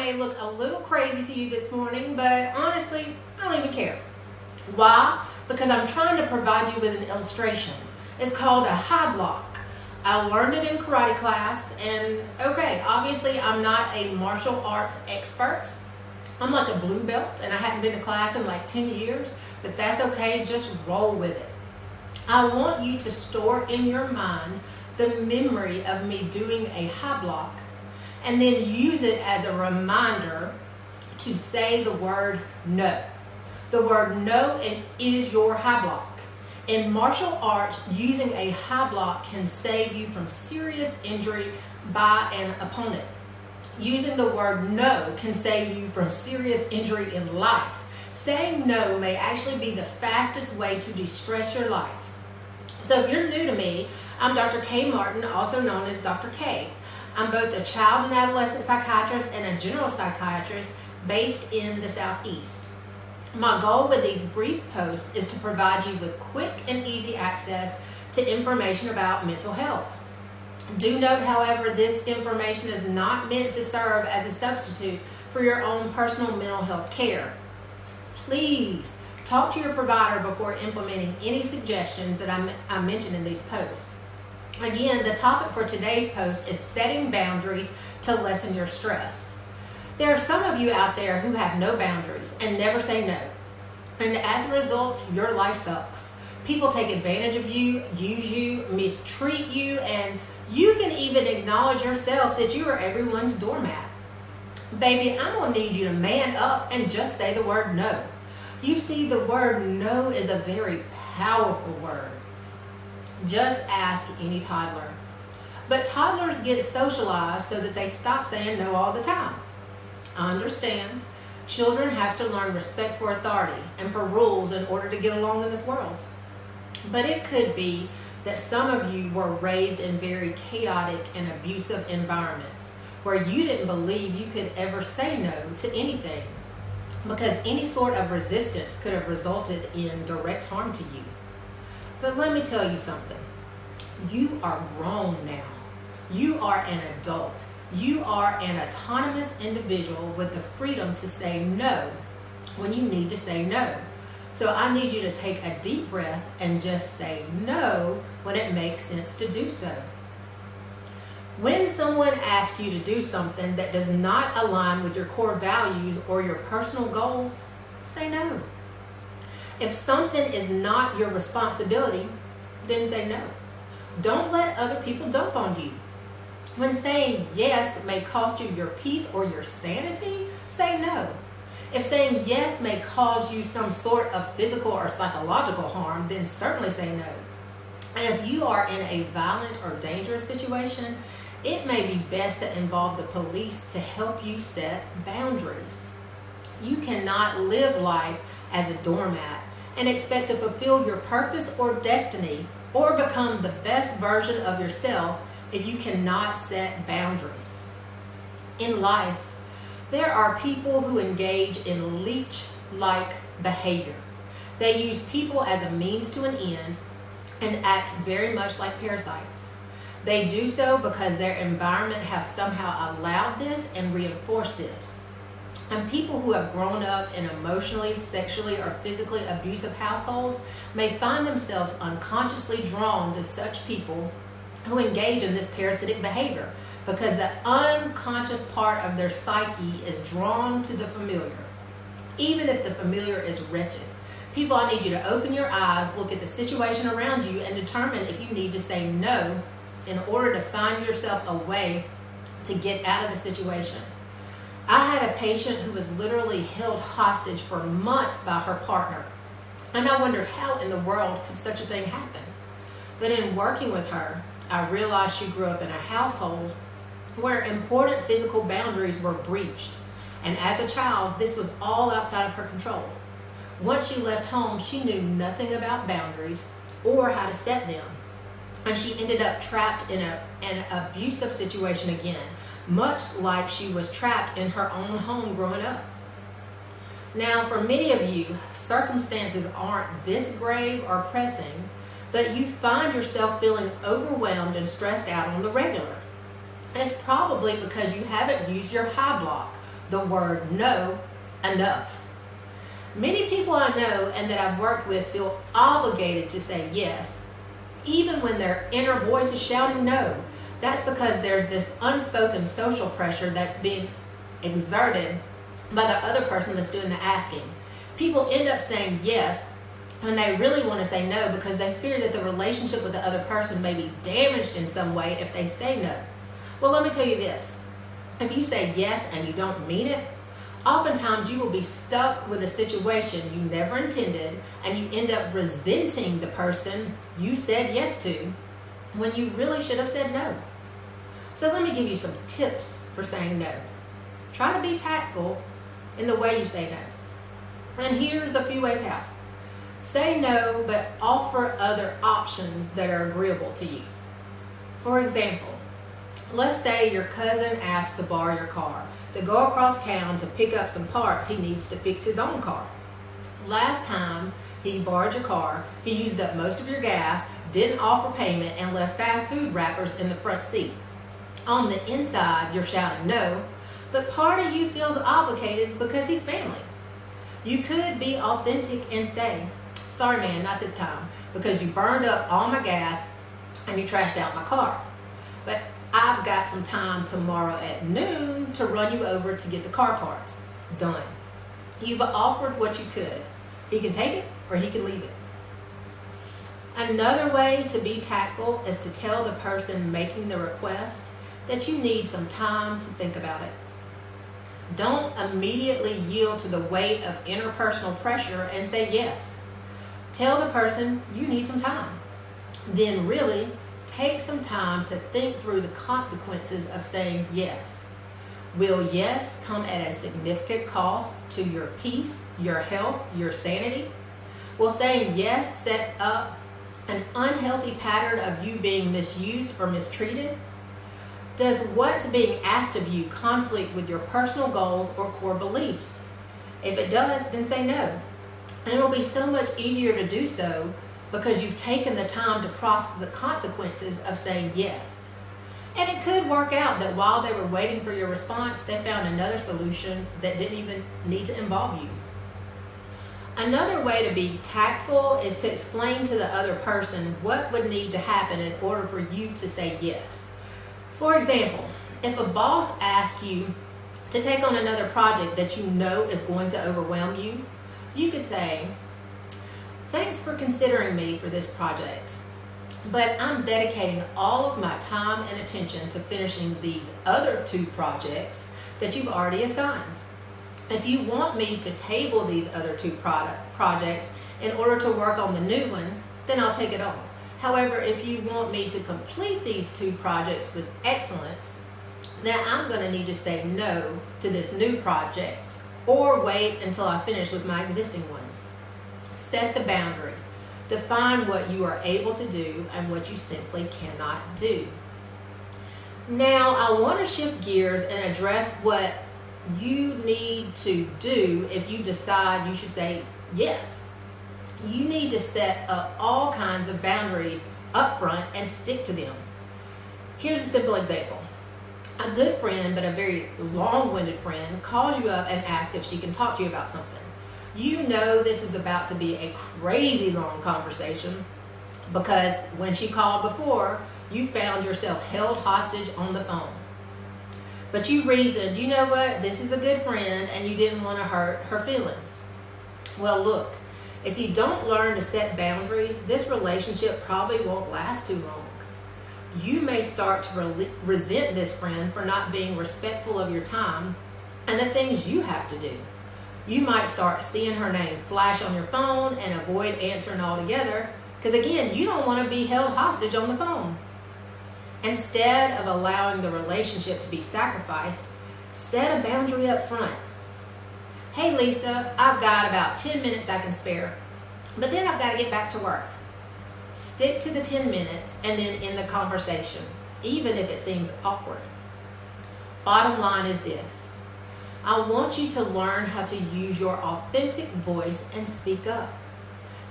may look a little crazy to you this morning, but honestly, I don't even care. Why? Because I'm trying to provide you with an illustration. It's called a high block. I learned it in karate class, and okay, obviously I'm not a martial arts expert. I'm like a blue belt, and I haven't been to class in like 10 years, but that's okay, just roll with it. I want you to store in your mind the memory of me doing a high block, and then use it as a reminder to say the word no. The word no is your high block. In martial arts, using a high block can save you from serious injury by an opponent. Using the word no can save you from serious injury in life. Saying no may actually be the fastest way to de-stress your life. So if you're new to me, I'm Dr. Kay Martin, also known as Dr. K. I'm both a child and adolescent psychiatrist and a general psychiatrist based in the Southeast. My goal with these brief posts is to provide you with quick and easy access to information about mental health. Do note, however, this information is not meant to serve as a substitute for your own personal mental health care. Please talk to your provider before implementing any suggestions that I mention in these posts. Again, the topic for today's post is setting boundaries to lessen your stress. There are some of you out there who have no boundaries and never say no. And as a result, your life sucks. People take advantage of you, use you, mistreat you, and you can even acknowledge yourself that you are everyone's doormat. Baby, I'm gonna need you to man up and just say the word no. You see, the word no is a very powerful word. Just ask any toddler. But toddlers get socialized so that they stop saying no all the time. I understand. Children have to learn respect for authority and for rules in order to get along in this world. But it could be that some of you were raised in very chaotic and abusive environments where you didn't believe you could ever say no to anything because any sort of resistance could have resulted in direct harm to you. But let me tell you something. You are grown now. You are an adult. You are an autonomous individual with the freedom to say no when you need to say no. So I need you to take a deep breath and just say no when it makes sense to do so. When someone asks you to do something that does not align with your core values or your personal goals, say no. If something is not your responsibility, then say no. Don't let other people dump on you. When saying yes may cost you your peace or your sanity, say no. If saying yes may cause you some sort of physical or psychological harm, then certainly say no. And if you are in a violent or dangerous situation, it may be best to involve the police to help you set boundaries. You cannot live life as a doormat and expect to fulfill your purpose or destiny or become the best version of yourself if you cannot set boundaries. In life, there are people who engage in leech-like behavior. They use people as a means to an end and act very much like parasites. They do so because their environment has somehow allowed this and reinforced this. And people who have grown up in emotionally, sexually, or physically abusive households may find themselves unconsciously drawn to such people who engage in this parasitic behavior because the unconscious part of their psyche is drawn to the familiar, even if the familiar is wretched. People, I need you to open your eyes, look at the situation around you, and determine if you need to say no in order to find yourself a way to get out of the situation. I had a patient who was literally held hostage for months by her partner, and I wondered how in the world could such a thing happen. But in working with her, I realized she grew up in a household where important physical boundaries were breached. And as a child, this was all outside of her control. Once she left home, she knew nothing about boundaries or how to set them. And she ended up trapped in an abusive situation again, much like she was trapped in her own home growing up. Now, for many of you, circumstances aren't this grave or pressing, but you find yourself feeling overwhelmed and stressed out on the regular. It's probably because you haven't used your high block, the word no enough. Many people I know and that I've worked with feel obligated to say yes, even when their inner voice is shouting no. That's because there's this unspoken social pressure that's being exerted by the other person that's doing the asking. People end up saying yes when they really want to say no because they fear that the relationship with the other person may be damaged in some way if they say no. Well, let me tell you this. If you say yes and you don't mean it, oftentimes you will be stuck with a situation you never intended and you end up resenting the person you said yes to when you really should have said no. So let me give you some tips for saying no. Try to be tactful in the way you say no. And here's a few ways how. Say no, but offer other options that are agreeable to you. For example, let's say your cousin asks to borrow your car to go across town to pick up some parts he needs to fix his own car. Last time he borrowed your car, he used up most of your gas, didn't offer payment, and left fast food wrappers in the front seat. On the inside, you're shouting no, but part of you feels obligated because he's family. You could be authentic and say, sorry man, not this time, because you burned up all my gas and you trashed out my car. But I've got some time tomorrow at noon to run you over to get the car parts. Done. You've offered what you could. He can take it or he can leave it. Another way to be tactful is to tell the person making the request that you need some time to think about it. Don't immediately yield to the weight of interpersonal pressure and say yes. Tell the person you need some time. Then really take some time to think through the consequences of saying yes. Will yes come at a significant cost to your peace, your health, your sanity? Will saying yes set up an unhealthy pattern of you being misused or mistreated? Does what's being asked of you conflict with your personal goals or core beliefs? If it does, then say no. And it will be so much easier to do so because you've taken the time to process the consequences of saying yes. And it could work out that while they were waiting for your response, they found another solution that didn't even need to involve you. Another way to be tactful is to explain to the other person what would need to happen in order for you to say yes. For example, if a boss asks you to take on another project that you know is going to overwhelm you, you could say, thanks for considering me for this project, but I'm dedicating all of my time and attention to finishing these other 2 projects that you've already assigned. If you want me to table these other 2 projects in order to work on the new one, then I'll take it on. However, if you want me to complete these 2 projects with excellence, then I'm going to need to say no to this new project or wait until I finish with my existing ones. Set the boundary. Define what you are able to do and what you simply cannot do. Now, I want to shift gears and address what you need to do if you decide you should say yes. You need to set up all kinds of boundaries up front and stick to them. Here's a simple example. A good friend, but a very long-winded friend, calls you up and asks if she can talk to you about something. You know this is about to be a crazy long conversation because when she called before, you found yourself held hostage on the phone. But you reasoned, you know what, this is a good friend and you didn't want to hurt her feelings. Well, look, if you don't learn to set boundaries, this relationship probably won't last too long. You may start to resent this friend for not being respectful of your time and the things you have to do. You might start seeing her name flash on your phone and avoid answering altogether because, again, you don't want to be held hostage on the phone. Instead of allowing the relationship to be sacrificed, set a boundary up front. Hey Lisa, I've got about 10 minutes I can spare, but then I've got to get back to work. Stick to the 10 minutes and then end the conversation, even if it seems awkward. Bottom line is this. I want you to learn how to use your authentic voice and speak up.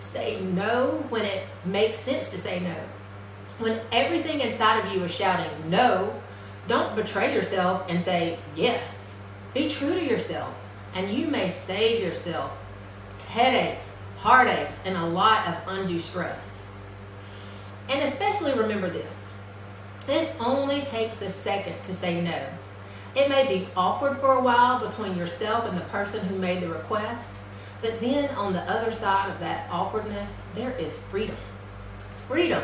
Say no when it makes sense to say no. When everything inside of you is shouting no, don't betray yourself and say yes. Be true to yourself, and you may save yourself headaches, heartaches, and a lot of undue stress. And especially remember this: it only takes a second to say no. It may be awkward for a while between yourself and the person who made the request, but then on the other side of that awkwardness, there is freedom. Freedom.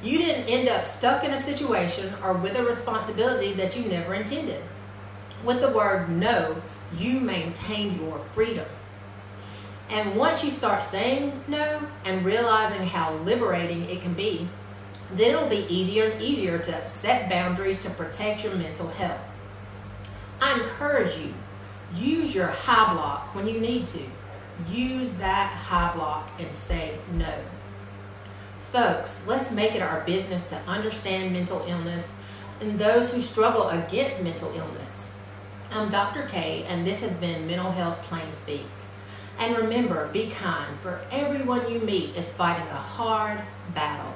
You didn't end up stuck in a situation or with a responsibility that you never intended. With the word no, you maintain your freedom. And once you start saying no and realizing how liberating it can be, then it'll be easier and easier to set boundaries to protect your mental health. I encourage you, use your high block when you need to. Use that high block and say no. Folks, let's make it our business to understand mental illness and those who struggle against mental illness. I'm Dr. K, and this has been Mental Health Plain Speak. And remember, be kind, for everyone you meet is fighting a hard battle.